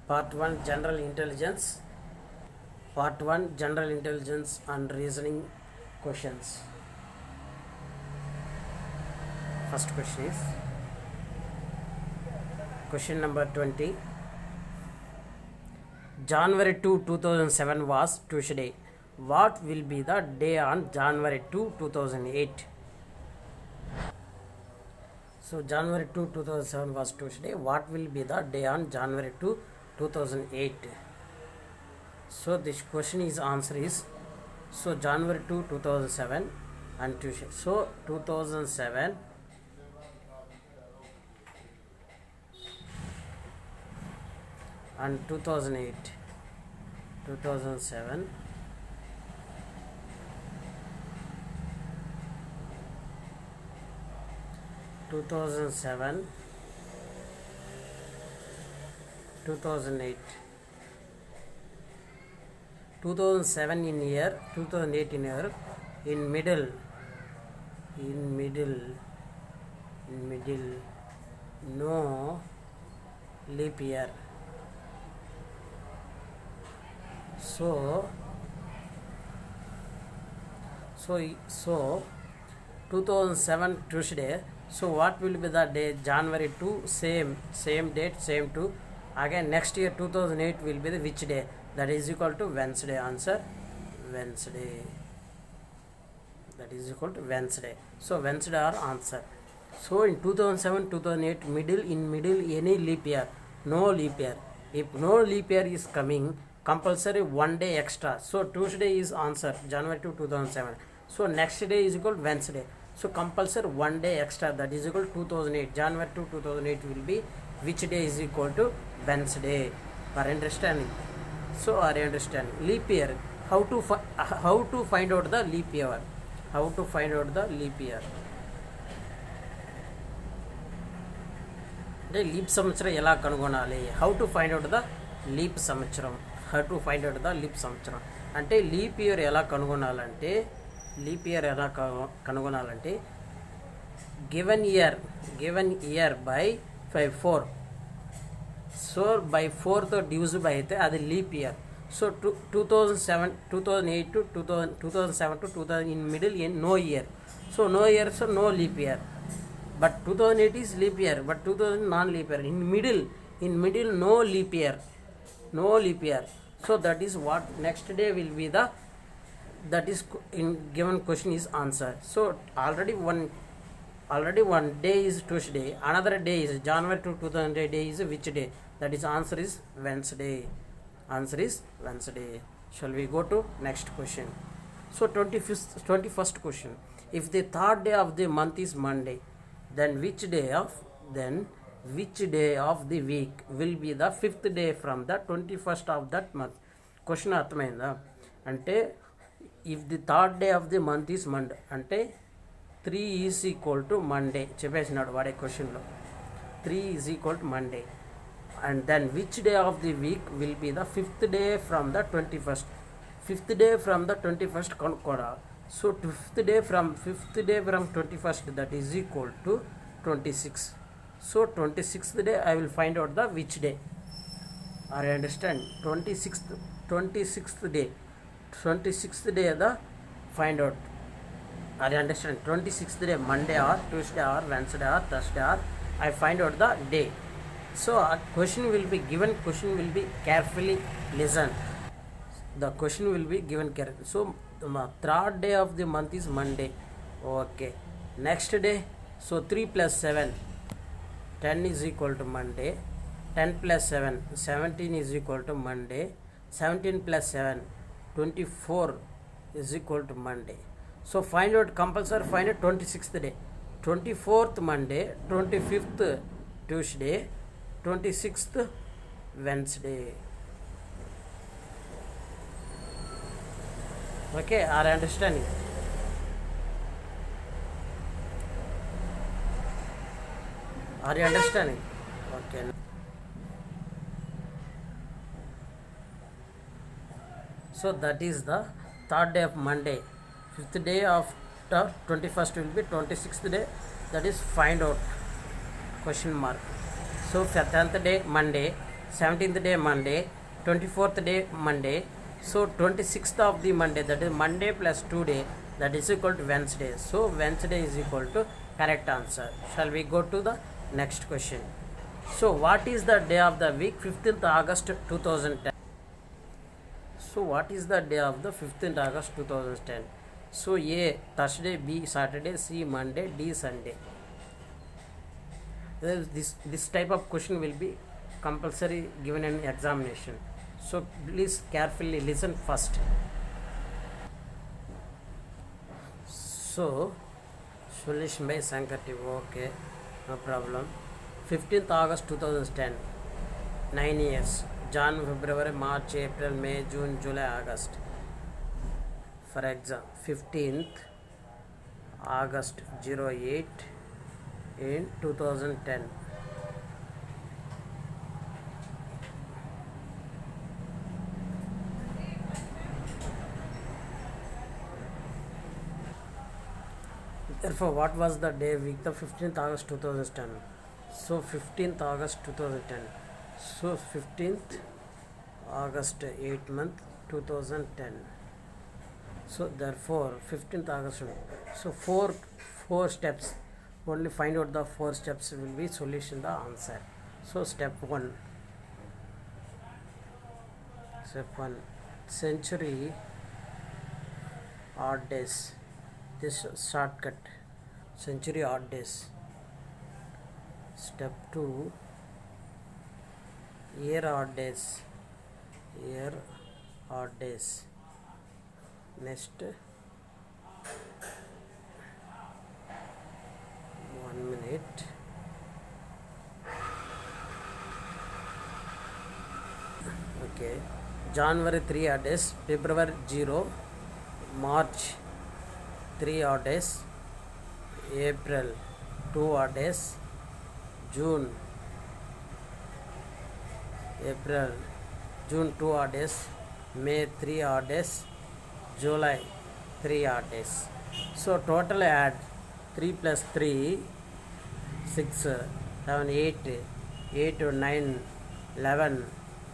Part 1 General Intelligence. Part 1 General Intelligence and Reasoning Questions. First question is question number 20. January 2, 2007 was Tuesday. What will be the day on January 2, 2008? So January 2, 2007 was Tuesday. What will be the day on January 2, 2008? So this question is answer is so January 2, 2007 and Tuesday. So 2007 and 2008. 2007 2007 2008 2007 in year, 2008 in year, in middle no leap year. So 2007 Tuesday. So what will be the day? January 2, same date, same 2. Again next year 2008 will be the which day? That is equal to Wednesday. Answer Wednesday. That is equal to Wednesday. So Wednesday are answer. So in 2007 2008 in middle any leap year? No leap year. If no leap year is coming, compulsory one day extra. So Tuesday is answer, January 2, 2007. So next day is equal to Wednesday. So compulsory one day extra, that is equal to 2008. January 2, 2008 will be which day is equal to Wednesday. Are understanding? So are you understanding? Leap year. How to find out the leap year? How to find out the leap year? అంటే leap సంవత్సరం ఎలా కనుగొనాలి? How to find out the leap సంవత్సరం. How to find out the leap సంవత్సరం అంటే leap year ఎలా కనుగొనాలంటే given year by 4. So by 4తో డివిజిబుల్ అయితే అది leap year. So 2007 2008 to 2007 to 2000 in middle no year. So no year, so no leap year. But 2008 is leap year, but 2000 non-leap year. In middle no leap year. So that is what next day will be the, that is in given question is answer. So already one day is Tuesday, another day is January 2, 2008 day is which day? That is answer is Wednesday. Answer is Wednesday. Shall we go to next question? So 21st question. If the third day of the month is Monday, then which day of the week will be the fifth day from the 21st of that month? Question అర్థమైందా? అంటే if the third day of the month is Monday అంటే 3 is equal to Monday చెప్పేసినాడు వాడే క్వశ్చన్లో. 3 is equal to Monday. And then which day of the week will be the fifth day from the 21st? Fifth day from the 21st కనుక్కోవాలి. So fifth day from 21st, that is equal to 26. So 26th day I will find out the which day. Are you understand? 26th day the find out. Are you understand? 26th day Monday or Tuesday or Wednesday or Thursday or I find out the day. So a question will be given, question will be carefully listen. The question will be given carefully. So the third day of the month is Monday. Okay. Next day, so 3 plus 7, 10 is equal to Monday. 10 plus 7, 17 is equal to Monday. 17 plus 7, 24 is equal to Monday. So find out, compulsory find out 26th day. 24th Monday, 25th Tuesday, 26th Wednesday. Okay, are you understanding? Are you understanding? Okay. So that is the third day of Monday. Fifth day of the 21st will be 26th day. That is find out question mark. So 10th day Monday, 17th day Monday, 24th day Monday. So 26th of the Monday, that is Monday plus 2 day, that is equal to Wednesday. So Wednesday is equal to correct answer. Shall we go to the next question? So what is the day of the week? 15th August 2010. So what is the day of the 15th August 2010? So A Thursday, B Saturday, C Monday, D Sunday. This type of question will be compulsory given in examination. So please carefully listen first. So solution by Sankati. Okay, no problem. 15th August 2010. 9 years. Jan, February, March, April, May, June, July, August. For example, 15th August 08 in 2010. Therefore, what was the day week? The 15th August 2010. So 15th August 2010. So 15th August 8th month 2010. So therefore 15th August. So four steps. Only find out the 4 steps will be solution the answer. So step 1. Step 1. Century odd days. This shortcut. Century odd days. Step 2. Year odd days. Year odd days. Next, 1 minute. Okay. January 3 odd days. February 0. March 3 odd days. April 2 odd days. June 2 odd days. May 3 odd days. July 3 odd days. So total add 3 plus 3 6 7 8 to 9 11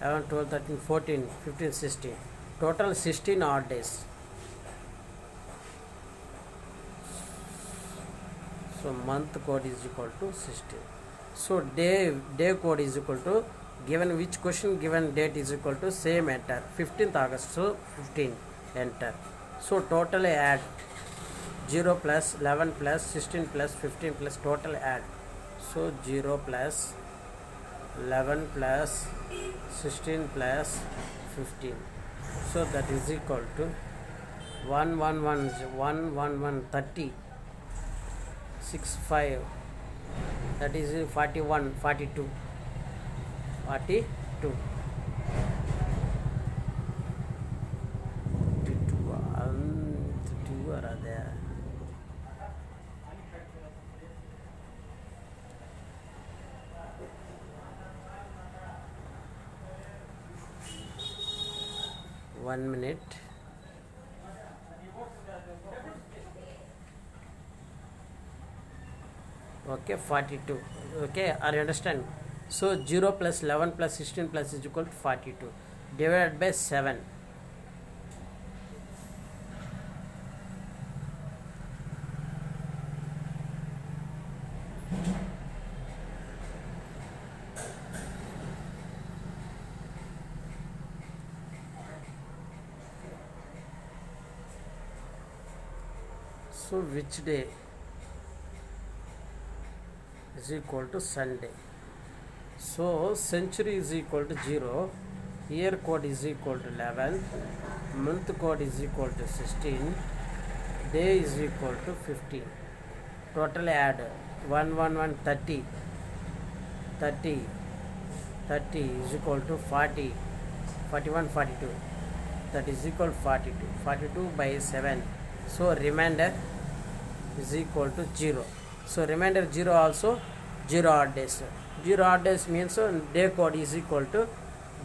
12 13 14 15 16. Total 16 odd days. So month code is equal to 16. So day code is equal to given which question, given date is equal to same enter 15th August. So 15 enter. So total add 0 plus 11 plus 16 plus 15 plus total add. So 0 plus 11 plus 16 plus 15. So that is equal to 1 30 6 5, that is 41 42 42 2 are there. One minute. Okay, 42. Okay, are you understand? So 0 plus 11 plus 16 plus is equal to 42 divided by 7. So which day is equal to Sunday? So century is equal to 0, year code is equal to 11, month code is equal to 16, day is equal to 15. Total add 30 is equal to 40, 41 42, that is equal to 42 by 7. So remainder is equal to 0. So remainder 0 also 0 odd days. 0 odd days means day code is equal to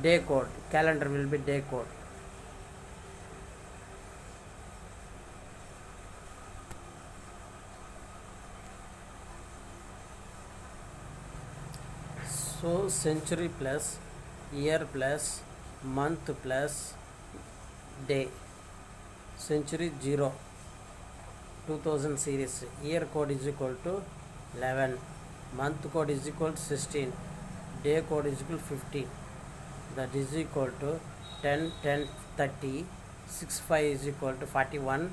day code. Calendar will be day code. So century plus year plus month plus day. Century 0, 2000 series. Year code is equal to 11, month code is equal to 16, day code is equal to 15. That is equal to 10, 10, 30, 6, 5 is equal to 41,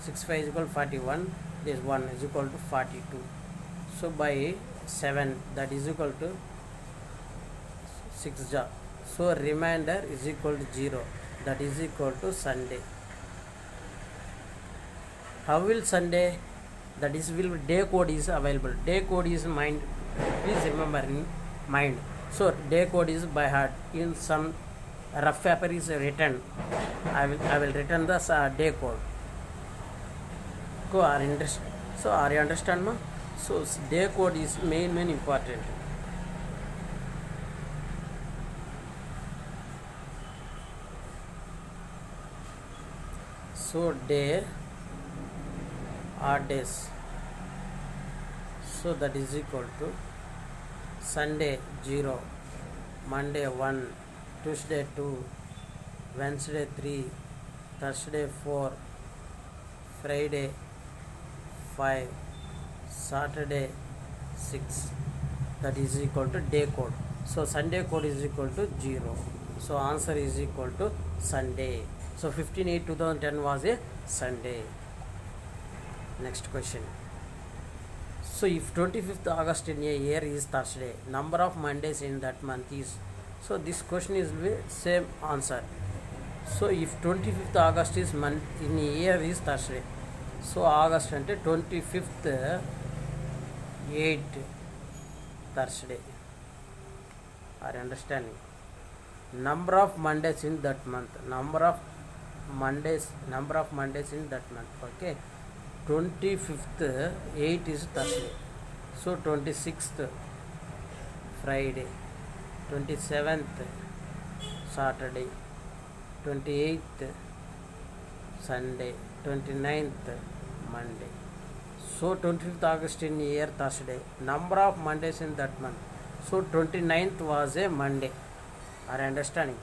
6, 5 is equal to 41, this 1 is equal to 42. So by 7, that is equal to 6 ja. So remainder is equal to 0, that is equal to Sunday. How will Sunday, that is will day code is available. Day code is mind, please remember in mind. So day code is by heart. In some rough paper is written, I will written the day code. So are you understand ma? So day code is main important. So day or days, so that is equal to Sunday 0, Monday 1, Tuesday 2, Wednesday 3, Thursday 4, Friday 5, Saturday 6, that is equal to day code. So Sunday code is equal to 0. So answer is equal to Sunday. So 15/8/2010 was a Sunday. Next question. So if 25th August in a year is Thursday, number of Mondays in that month is, so this question is same answer. So if 25th August is month in a year is Thursday, so August ante 25th 8 Thursday. Are you understanding? Number of Mondays in that month, number of Mondays in that month. Okay, 25th 8 is Thursday, so 26th Friday, 27th Saturday, 28th Sunday, 29th Monday. So 25th August in year Thursday, number of Mondays in that month, so 29th was a Monday. Are you understanding?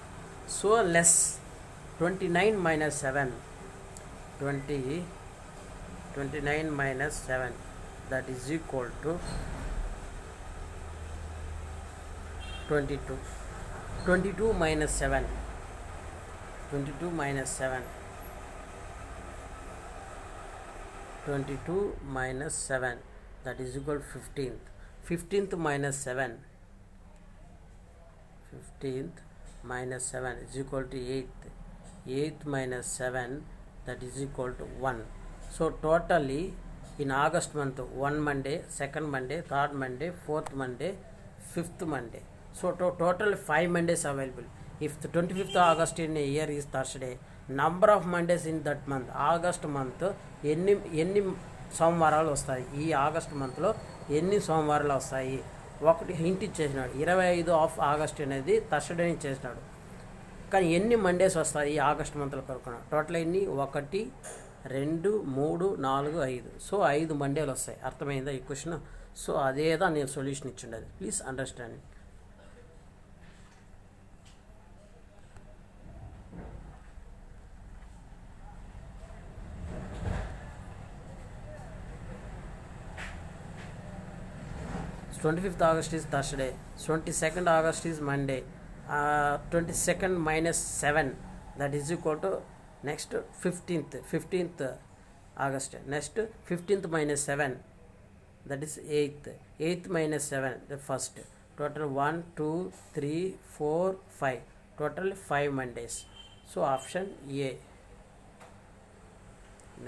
So less 29 minus 7, 29 minus 7, that is equal to 22. 22 minus 7, 22 minus 7, 22 minus 7, that is equal to 15th. 15th minus 7, 15th minus 7 is equal to 8th. 8th minus 7, that is equal to 1. So totally in August month, 1 Monday, 2nd Monday, 3rd Monday, 4th Monday, 5th Monday. So total 5 Mondays available. If the 25th August in a year is Thursday, number of Mondays in that month, August month, ఎన్ని సోమవారాలు వస్తాయి, ఈ August మంత్లో ఎన్ని సోమవారాలు వస్తాయి, ఒకటి hint ఇచ్చేసినాడు. 25 August అనేది థర్స్డే ఇచ్చేసినాడు, కానీ ఎన్ని మండేస్ వస్తాయి ఈ ఆగస్ట్ మంత్లో కనుక్కున్నాడు. టోటల్ ఎన్ని, 1, 2, 3, 4, 5. సో 5 మండేలు వస్తాయి. అర్థమైందా ఈ క్వశ్చన్? సో అదేదా నేను సొల్యూషన్ ఇచ్చిండేది. Please understand. So 25th August is Thursday, 22nd August is Monday, 22nd minus 7, that is equal to next 15th August. Next 15th minus 7, that is 8th. 8th minus 7, the first. Total 1, 2, 3, 4, 5. Total 5 Mondays. So option A.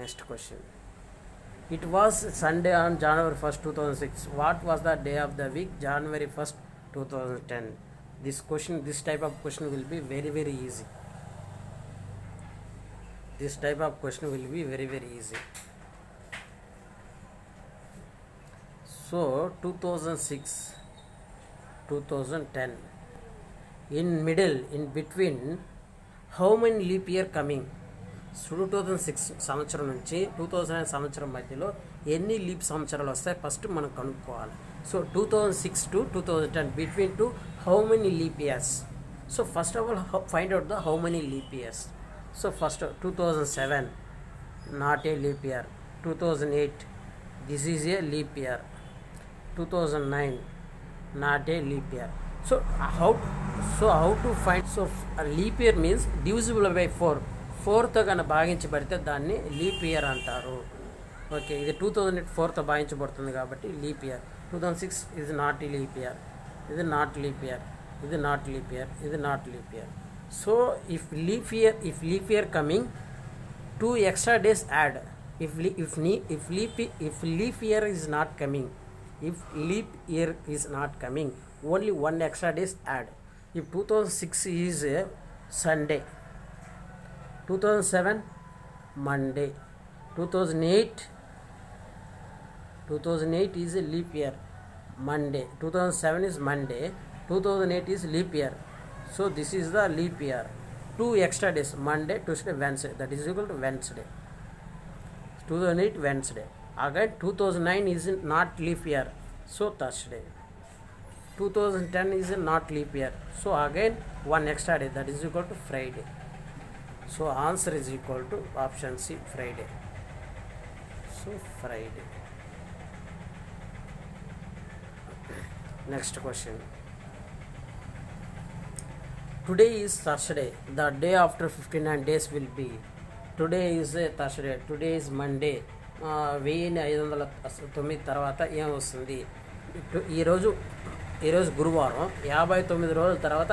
Next question. It was Sunday on January 1st, 2006. What was the day of the week? January 1st, 2010. This type of question will be very, very easy. This type of question will be very, very easy. So 2006, 2010. In middle, in between, how many leap year coming? 2006 సంవత్సరం నుంచి 2000 సంవత్సరం మధ్యలో ఎన్ని leap సంవత్సరాలు వస్తాయి first మనం కనుక్కోవాలి. So 2006 to 2010 between to how many leap years? So first of all, find out the how many leap years. So first 2007, not a leap year. 2008, this is a leap year. 2009, not a leap year. So how to find? So a leap year means divisible by 4. 4తో కన్నా భాగించబడితే దాన్ని leap year అంటారు. Okay, ఇది 2008 4తో భాగించబడుతుంది కాబట్టి leap year. 2006 ఇది not leap year, ఇది not leap year, ఇది not leap year, ఇది not leap year. So if leap year coming, 2 extra days add. If leap year is not coming, only 1 extra days add. If 2006 is a Sunday, 2007 Monday, 2008 is a leap year, Monday. 2007 is Monday, 2008 is leap year. So this is the leap year. 2 extra days, Monday, Tuesday, Wednesday, that is equal to Wednesday. 2008 Wednesday. Again 2009 is not leap year, so Thursday. 2010 is not leap year, so again 1 extra day, that is equal to Friday. So answer is equal to option C, Friday. So Friday. Next question. Today is Thursday. The day after 59 days will be. Today is a Thursday. Today is Monday. 1509 తర్వాత ఏం వస్తుంది? ఈరోజు గురువారం. 59 రోజుల తర్వాత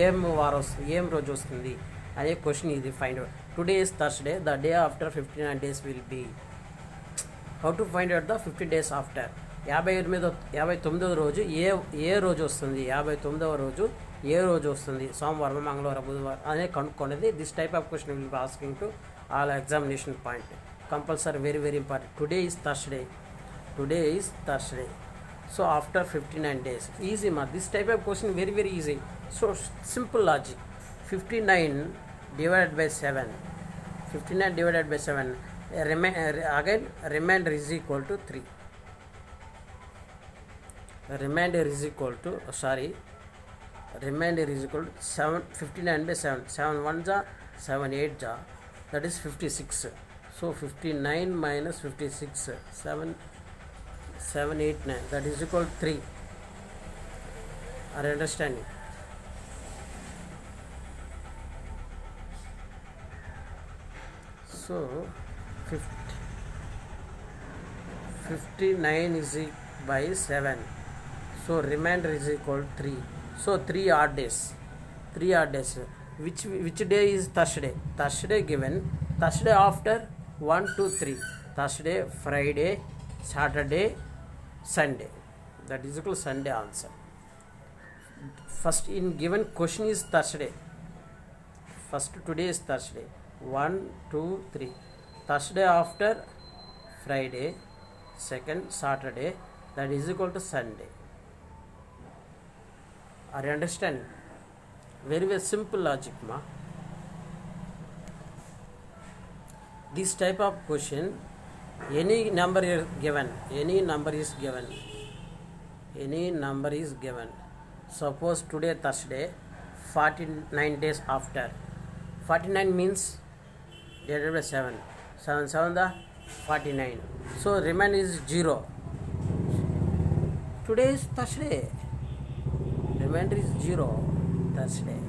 ఏం వారం వస్తుంది, ఏం రోజు వస్తుంది అనే క్వశ్చన్ ఇది. Find out. Today is Thursday. The day after 59 days will be. How to find out the 50 days after? 59వ రోజు ఏ రోజు వస్తుంది? 59వ రోజు ఏ రోజు వస్తుంది? సోమవారం, మంగళవారం, బుధవారం అనే కనుక్కునేది. This type of question will be asking to all examination point. Compulsory, very very important. Today is Thursday. So after 59 days, easy ma. This type of question very very easy. So simple logic. 59 divided by 7. Again remainder is equal to 3. Remainder is equal to 7. 59 by 7. 7 1 ja, 7 8 ja, that is 56. So 59 minus 56, 7 8 9, that is equal to 3. Are you understanding? So 59 is by 7. So remainder is equal to 3. So 3 odd days. Which day is Thursday? Thursday given. Thursday after 1 2 3. Thursday, Friday, Saturday, Sunday. That is equal to Sunday answer. First in given question is Thursday. First today is Thursday. 1 2 3. Thursday after Friday, second Saturday, that is equal to Sunday. Are you understand? Very very simple logic ma. This type of question, any number is given. Suppose today Thursday, 49 days after. 49 means divided by 7. 7 7 the 49. So remainder is 0. Today is Thursday. Remainder is 0. Thursday.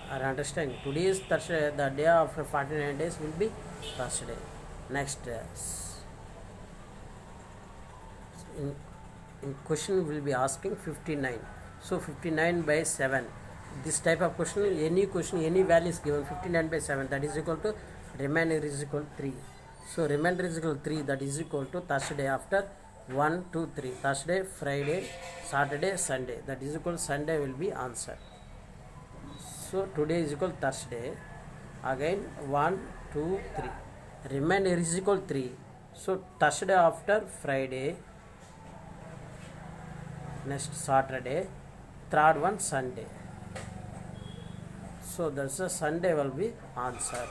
I understand. Today is Thursday. The day after 49 days will be Thursday. Next, in question will be asking 59. So 59 by 7. This type of question, any value is given. 59 by 7, that is equal to remainder is equal to 3. So remainder is equal to 3, that is equal to Thursday after 1 2 3. Thursday, Friday, Saturday, Sunday, that is equal to Sunday will be answer. So today is equal to Thursday. Again 1 2 3. Remainder is equal to 3. So Thursday after Friday, next Saturday, third one Sunday. So that's the Sunday will be answer.